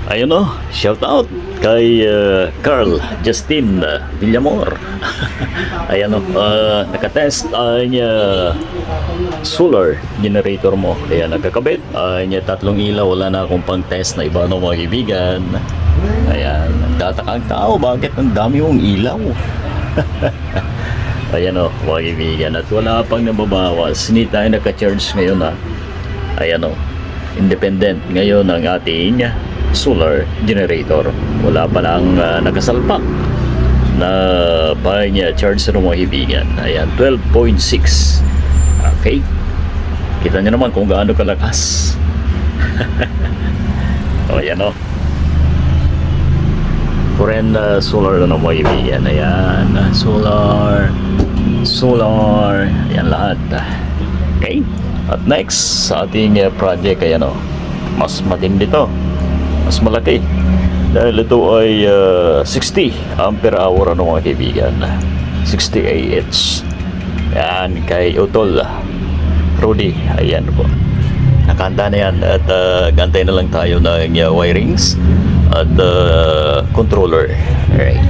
Ayun o, shout out kay Carl Justin Villamor. Ayan o, nakatest ay solar generator mo. Kaya nagkakabit. Ay tatlong ilaw, wala na akong pang test na iba no mga kaibigan. Ayan, nagtataka ang tao, bakit ang dami mong ilaw? Ayan o, mga kaibigan, at wala pang nababawas. Hindi tayo naka-charge ngayon ha. Ayan o, independent ngayon ang ating solar generator. Wala pa lang nakasalpak na pa-charge ng mga kaibigan. Ayan, 12.6. Okay, kita nyo naman kung gaano kalakas. O, ayan o, Korean solar na mga kaibigan. Ayan, solar, ayan lahat. Okay, at next sa ating project, ayan o, mas matindi to, mas malaki dahil ito ay 60 ampere hour ano mga kaibigan, 60 AH. Yan kay Utol Rudy, ayan po, nakahanda na yan at gantay na lang tayo ng wirings at controller. Alright.